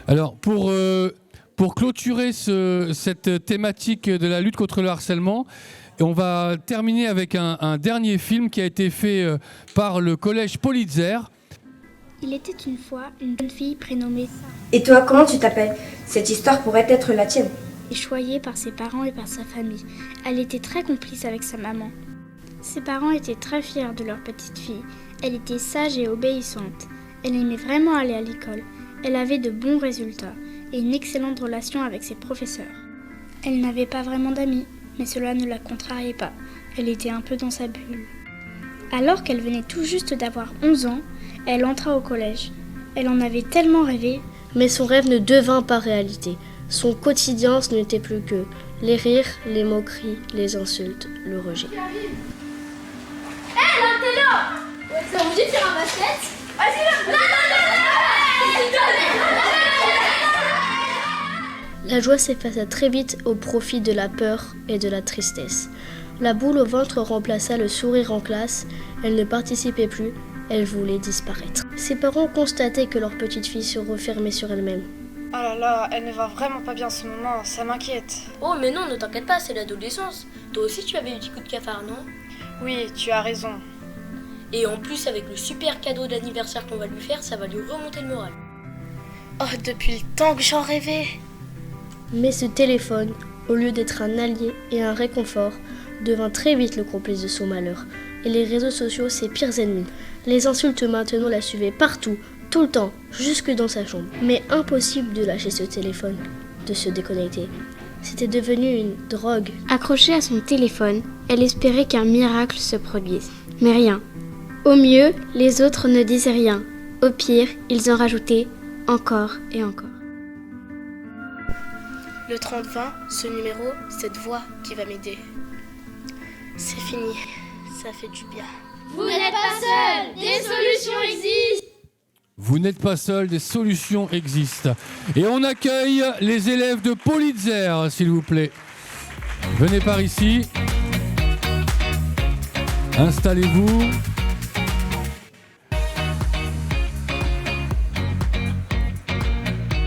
Alors, pour clôturer cette thématique de la lutte contre le harcèlement, on va terminer avec un dernier film qui a été fait par le collège Politzer. Il était une fois une jeune fille prénommée Sarah. Et toi, comment tu t'appelles? Cette histoire pourrait être la tienne. Choyée par ses parents et par sa famille. Elle était très complice avec sa maman. Ses parents étaient très fiers de leur petite fille. Elle était sage et obéissante. Elle aimait vraiment aller à l'école. Elle avait de bons résultats et une excellente relation avec ses professeurs. Elle n'avait pas vraiment d'amis, mais cela ne la contrariait pas. Elle était un peu dans sa bulle. Alors qu'elle venait tout juste d'avoir 11 ans, elle entra au collège. Elle en avait tellement rêvé. Mais son rêve ne devint pas réalité. Son quotidien, ce n'était plus que les rires, les moqueries, les insultes, le rejet. Hé, là, t'es là! T'es obligé de faire un basket? Vas-y, là! La joie s'effaça très vite au profit de la peur et de la tristesse. La boule au ventre remplaça le sourire en classe. Elle ne participait plus, elle voulait disparaître. Ses parents constataient que leur petite fille se refermait sur elle-même. Oh là là, elle ne va vraiment pas bien en ce moment, ça m'inquiète. Oh mais non, ne t'inquiète pas, c'est l'adolescence. Toi aussi tu avais eu des coups de cafard, non? Oui, tu as raison. Et en plus, avec le super cadeau d'anniversaire qu'on va lui faire, ça va lui remonter le moral. Oh, depuis le temps que j'en rêvais. Mais ce téléphone, au lieu d'être un allié et un réconfort, devint très vite le complice de son malheur. Et les réseaux sociaux, ses pires ennemis. Les insultes maintenant la suivaient partout, tout le temps, jusque dans sa chambre. Mais impossible de lâcher ce téléphone, de se déconnecter. C'était devenu une drogue. Accrochée à son téléphone, elle espérait qu'un miracle se produise. Mais rien. Au mieux, les autres ne disaient rien. Au pire, ils en rajoutaient encore et encore. Le 30-20, ce numéro, cette voix qui va m'aider. C'est fini, ça fait du bien. Vous n'êtes pas seul, des solutions existent. Vous n'êtes pas seul, des solutions existent. Et on accueille les élèves de Politzer, s'il vous plaît. Venez par ici. Installez-vous.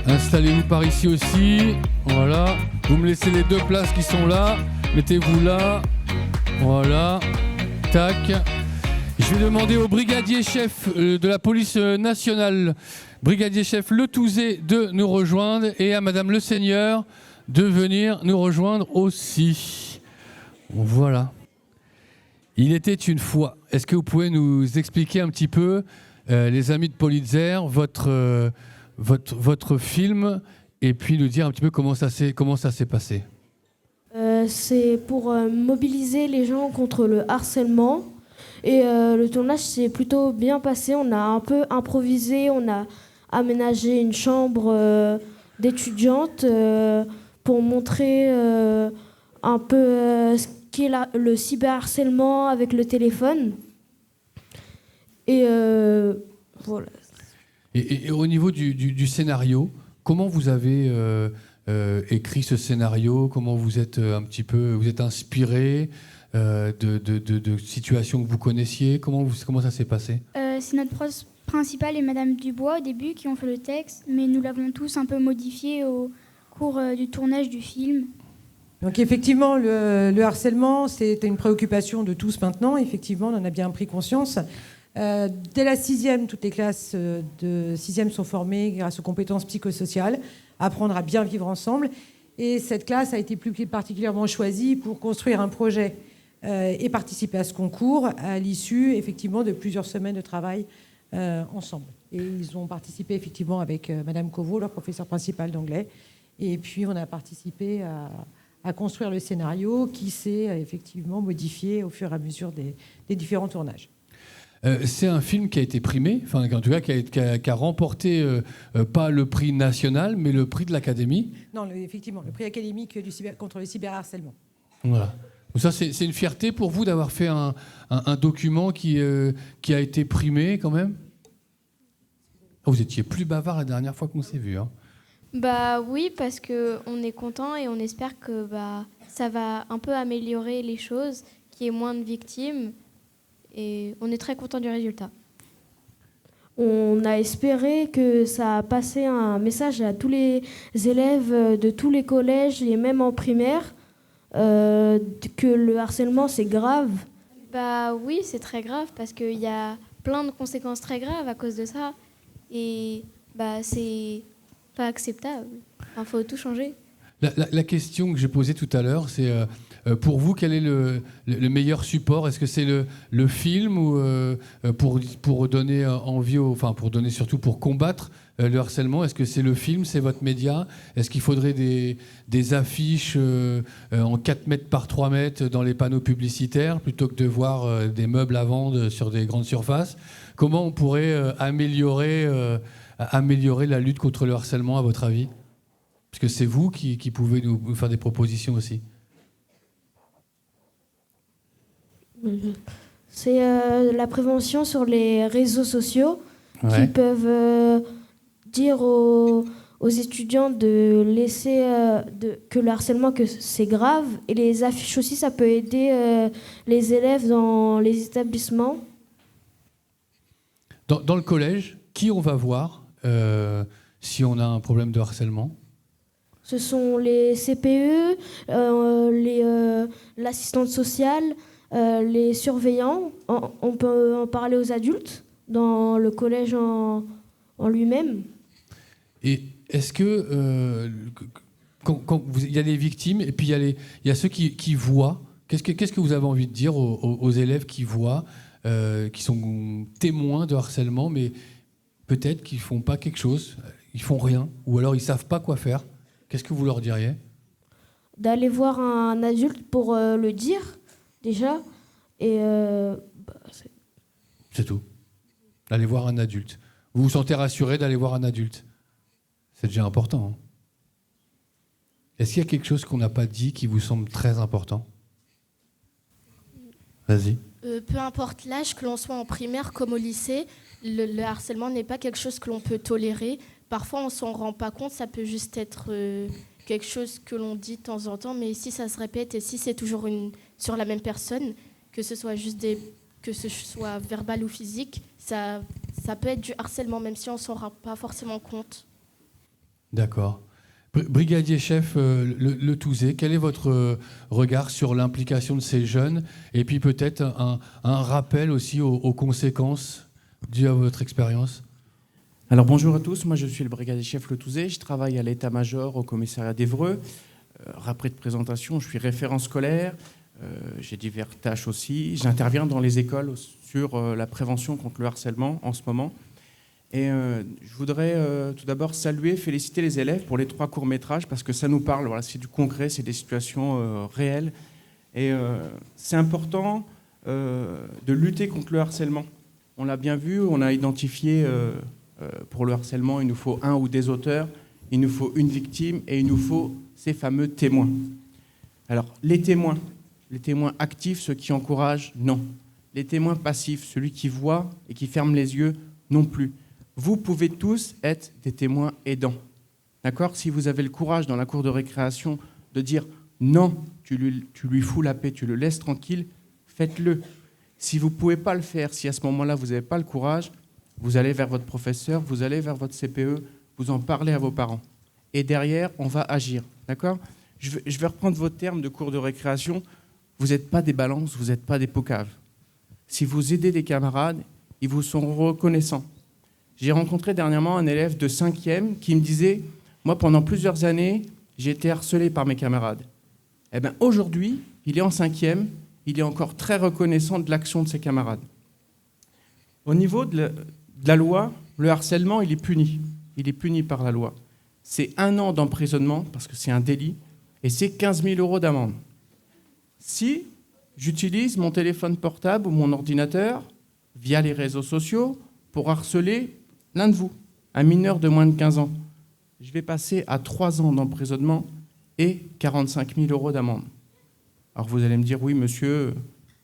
Installez-vous par ici aussi. Voilà. Vous me laissez les deux places qui sont là. Mettez-vous là. Voilà. Tac. Je vais demander au brigadier chef de la police nationale, brigadier chef Le Touzé, de nous rejoindre et à madame Le Seigneur de venir nous rejoindre aussi. Voilà. Il était une fois. Est-ce que vous pouvez nous expliquer un petit peu, les amis de Politzer, votre film et puis nous dire un petit peu comment ça s'est passé? C'est pour mobiliser les gens contre le harcèlement. Et le tournage s'est plutôt bien passé. On a un peu improvisé, on a aménagé une chambre d'étudiantes pour montrer un peu ce qu'est le cyberharcèlement avec le téléphone. Et voilà. Et au niveau du scénario, comment vous avez écrit ce scénario? Comment vous êtes vous êtes inspiré de situations que vous connaissiez? Comment ça s'est passé? C'est notre prof principale et Madame Dubois au début qui ont fait le texte, mais nous l'avons tous un peu modifié au cours du tournage du film. Donc effectivement, le harcèlement, c'est une préoccupation de tous maintenant. Effectivement, on en a bien pris conscience. Dès la 6e, toutes les classes de 6e sont formées grâce aux compétences psychosociales, apprendre à bien vivre ensemble. Et cette classe a été plus particulièrement choisie pour construire un projet et participer à ce concours à l'issue effectivement de plusieurs semaines de travail ensemble. Et ils ont participé effectivement avec Madame Coveau, leur professeur principal d'anglais. Et puis on a participé à construire le scénario qui s'est effectivement modifié au fur et à mesure des différents tournages. C'est un film qui a été primé, enfin en tout cas qui a remporté pas le prix national, mais le prix de l'Académie. Non, effectivement, le prix académique contre le cyberharcèlement. Voilà. Donc ça, c'est une fierté pour vous d'avoir fait un document qui a été primé quand même. Oh, vous étiez plus bavard la dernière fois qu'on s'est vu. Hein. Bah oui, parce qu'on est content et on espère que ça va un peu améliorer les choses, qu'il y ait moins de victimes. Et on est très content du résultat. On a espéré que ça a passé un message à tous les élèves de tous les collèges et même en primaire que le harcèlement c'est grave. Bah oui, c'est très grave parce qu'il y a plein de conséquences très graves à cause de ça. Et bah c'est pas acceptable. Il faut tout changer. La question que j'ai posée tout à l'heure, c'est pour vous, quel est le meilleur support? Est-ce que c'est le film ou pour donner envie, pour donner surtout pour combattre le harcèlement? Est-ce que c'est le film, c'est votre média? Est-ce qu'il faudrait des affiches en 4 mètres par 3 mètres dans les panneaux publicitaires plutôt que de voir des meubles à vendre sur des grandes surfaces? Comment on pourrait améliorer la lutte contre le harcèlement, à votre avis? Parce que c'est vous qui pouvez nous faire des propositions aussi. C'est la prévention sur les réseaux sociaux Ouais. qui peuvent dire aux étudiants de laisser que le harcèlement que c'est grave, et les affiches aussi ça peut aider les élèves dans les établissements. Dans le collège, qui on va voir si on a un problème de harcèlement? Ce sont les CPE, l'assistante sociale, les surveillants. On peut en parler aux adultes dans le collège en lui-même. Et est-ce que quand il y a les victimes et puis il y a ceux qui voient, qu'est-ce que vous avez envie de dire aux élèves qui voient, qui sont témoins de harcèlement, mais peut-être qu'ils font pas quelque chose, ils font rien, ou alors ils savent pas quoi faire? Qu'est-ce que vous leur diriez? D'aller voir un adulte pour le dire, déjà. Et C'est tout. D'aller voir un adulte. Vous vous sentez rassuré d'aller voir un adulte? C'est déjà important. Hein. Est-ce qu'il y a quelque chose qu'on n'a pas dit qui vous semble très important? Vas-y. Peu importe l'âge, que l'on soit en primaire comme au lycée, le harcèlement n'est pas quelque chose que l'on peut tolérer. Parfois, on ne s'en rend pas compte, ça peut juste être quelque chose que l'on dit de temps en temps, mais si ça se répète et si c'est toujours sur la même personne, que ce soit que ce soit verbal ou physique, ça peut être du harcèlement, même si on ne s'en rend pas forcément compte. D'accord. Brigadier chef Le Touzé, quel est votre regard sur l'implication de ces jeunes et puis peut-être un rappel aussi aux conséquences dues à votre expérience? Alors bonjour à tous, moi je suis le brigadier chef Le Touzé, je travaille à l'état-major au commissariat d'Évreux. Rappel de présentation, je suis référent scolaire, j'ai diverses tâches aussi. J'interviens dans les écoles sur la prévention contre le harcèlement en ce moment. Et je voudrais tout d'abord féliciter les élèves pour les 3 courts-métrages parce que ça nous parle, voilà, c'est du concret, c'est des situations réelles. Et c'est important de lutter contre le harcèlement. On l'a bien vu, on a identifié pour le harcèlement, il nous faut un ou des auteurs, il nous faut une victime et il nous faut ces fameux témoins. Alors, les témoins actifs, ceux qui encouragent, non. Les témoins passifs, celui qui voit et qui ferme les yeux, non plus. Vous pouvez tous être des témoins aidants. D'accord? Si vous avez le courage dans la cour de récréation de dire non, tu lui fous la paix, tu le laisses tranquille, faites-le. Si vous ne pouvez pas le faire, si à ce moment-là vous n'avez pas le courage, vous allez vers votre professeur, vous allez vers votre CPE, vous en parlez à vos parents. Et derrière, on va agir. D'accord? Je vais reprendre vos termes de cours de récréation. Vous n'êtes pas des balances, vous n'êtes pas des pocaves. Si vous aidez des camarades, ils vous sont reconnaissants. J'ai rencontré dernièrement un élève de 5e qui me disait « Moi, pendant plusieurs années, j'ai été harcelé par mes camarades. » Eh bien, aujourd'hui, il est en 5e, il est encore très reconnaissant de l'action de ses camarades. Au niveau de la loi, le harcèlement, il est puni. Il est puni par la loi. C'est 1 an d'emprisonnement, parce que c'est un délit, et c'est 15 000 € d'amende. Si j'utilise mon téléphone portable ou mon ordinateur via les réseaux sociaux pour harceler l'un de vous, un mineur de moins de 15 ans, je vais passer à 3 ans d'emprisonnement et 45 000 € d'amende. Alors vous allez me dire, oui monsieur,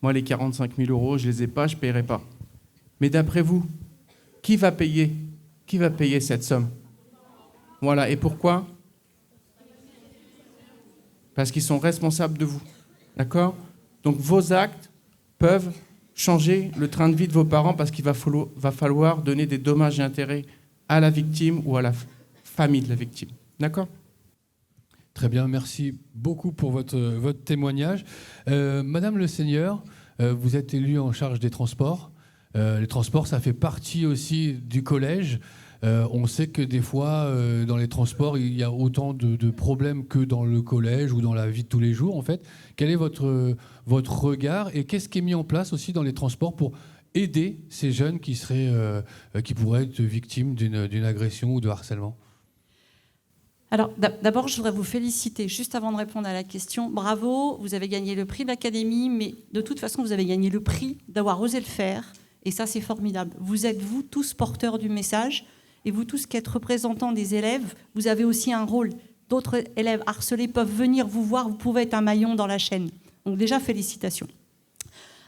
moi les 45 000 €, je ne les ai pas, je ne paierai pas. Mais d'après vous, qui va payer cette somme? Voilà, et pourquoi? Parce qu'ils sont responsables de vous. D'accord? Donc vos actes peuvent changer le train de vie de vos parents parce qu'il va falloir donner des dommages et intérêts à la victime ou à la famille de la victime. D'accord ? Très bien, merci beaucoup pour votre témoignage. Madame Le Seigneur, vous êtes élue en charge des transports. Les transports, ça fait partie aussi du collège. On sait que des fois, dans les transports, il y a autant de problèmes que dans le collège ou dans la vie de tous les jours, en fait. Quel est votre regard et qu'est-ce qui est mis en place aussi dans les transports pour aider ces jeunes qui pourraient être victimes d'une agression ou de harcèlement ? Alors, d'abord, je voudrais vous féliciter, juste avant de répondre à la question. Bravo, vous avez gagné le prix de l'Académie, mais de toute façon, vous avez gagné le prix d'avoir osé le faire. Et ça, c'est formidable. Vous êtes, vous, tous porteurs du message. Et vous tous qui êtes représentants des élèves, vous avez aussi un rôle. D'autres élèves harcelés peuvent venir vous voir, vous pouvez être un maillon dans la chaîne. Donc déjà, félicitations.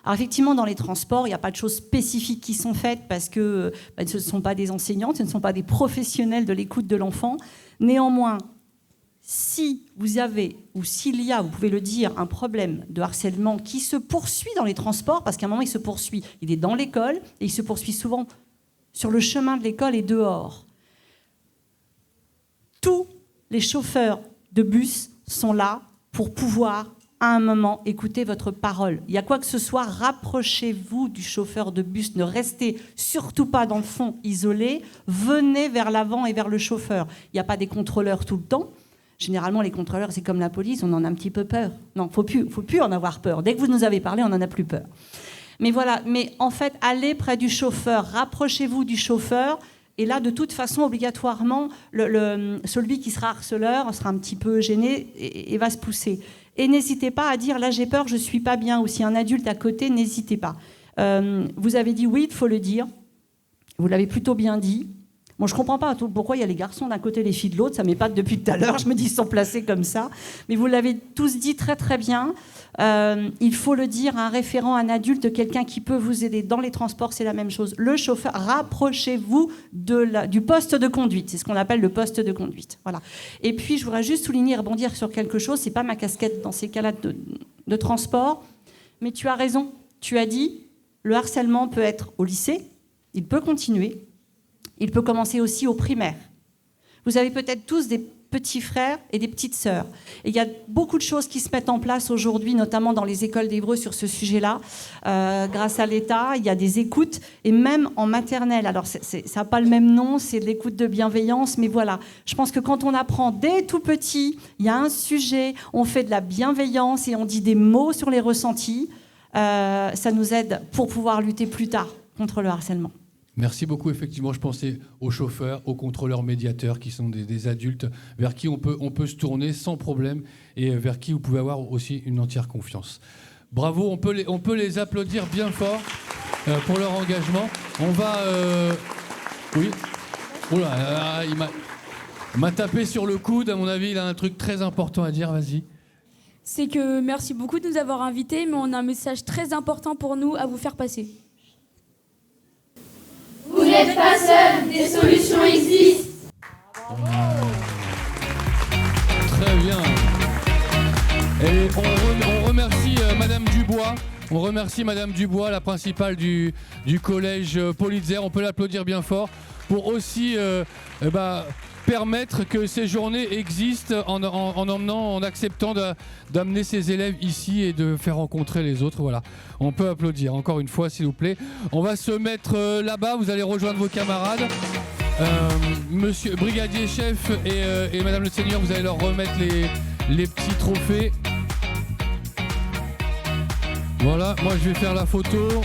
Alors effectivement, dans les transports, il n'y a pas de choses spécifiques qui sont faites parce que ce ne sont pas des enseignantes, ce ne sont pas des professionnels de l'écoute de l'enfant. Néanmoins, si vous avez, ou s'il y a, vous pouvez le dire, un problème de harcèlement qui se poursuit dans les transports, parce qu'à un moment, il se poursuit, il est dans l'école et il se poursuit souvent sur le chemin de l'école et dehors. Tous les chauffeurs de bus sont là pour pouvoir, à un moment, écouter votre parole. Il y a quoi que ce soit, rapprochez-vous du chauffeur de bus. Ne restez surtout pas dans le fond isolé. Venez vers l'avant et vers le chauffeur. Il n'y a pas des contrôleurs tout le temps. Généralement, les contrôleurs, c'est comme la police, on en a un petit peu peur. Non, faut plus en avoir peur. Dès que vous nous avez parlé, on n'en a plus peur. Mais voilà, mais en fait, allez près du chauffeur, rapprochez-vous du chauffeur. Et là, de toute façon, obligatoirement, celui qui sera harceleur sera un petit peu gêné et va se pousser. Et n'hésitez pas à dire, là j'ai peur, je ne suis pas bien. Ou si un adulte à côté, n'hésitez pas. Vous avez dit oui, il faut le dire. Vous l'avez plutôt bien dit. Bon, je ne comprends pas pourquoi il y a les garçons d'un côté et les filles de l'autre. Ça m'épate depuis tout à l'heure. Je me dis, ils sont placés comme ça. Mais vous l'avez tous dit très, très bien. Il faut le dire, un référent, un adulte, quelqu'un qui peut vous aider. Dans les transports, c'est la même chose. Le chauffeur, rapprochez-vous du poste de conduite. C'est ce qu'on appelle le poste de conduite. Voilà. Et puis, je voudrais juste souligner, rebondir sur quelque chose. Ce n'est pas ma casquette dans ces cas-là de transport. Mais tu as raison. Tu as dit, le harcèlement peut être au lycée. Il peut continuer. Il peut commencer aussi au primaire. Vous avez peut-être tous des petits frères et des petites sœurs. Et il y a beaucoup de choses qui se mettent en place aujourd'hui, notamment dans les écoles d'Évreux sur ce sujet-là. Grâce à l'État, il y a des écoutes, et même en maternelle. Alors, ça n'a pas le même nom, c'est de l'écoute de bienveillance, mais voilà. Je pense que quand on apprend dès tout petit, il y a un sujet, on fait de la bienveillance et on dit des mots sur les ressentis, ça nous aide pour pouvoir lutter plus tard contre le harcèlement. Merci beaucoup. Effectivement, je pensais aux chauffeurs, aux contrôleurs médiateurs qui sont des adultes vers qui on peut se tourner sans problème et vers qui vous pouvez avoir aussi une entière confiance. Bravo, on peut les applaudir bien fort pour leur engagement. On va... Oui. Oula, il m'a tapé sur le coude. À mon avis, il a un truc très important à dire. Vas-y. C'est que merci beaucoup de nous avoir invités, mais on a un message très important pour nous à vous faire passer. Vous n'êtes pas seul, des solutions existent. Très bien. Et on remercie Madame Dubois. On remercie Madame Dubois, la principale du collège Politzer. On peut l'applaudir bien fort pour aussi permettre que ces journées existent en acceptant d'amener ses élèves ici et de faire rencontrer les autres. Voilà, on peut applaudir encore une fois, s'il vous plaît. On va se mettre là-bas, vous allez rejoindre vos camarades. Monsieur brigadier chef et Madame le Seigneur, vous allez leur remettre les petits trophées. Voilà, moi je vais faire la photo.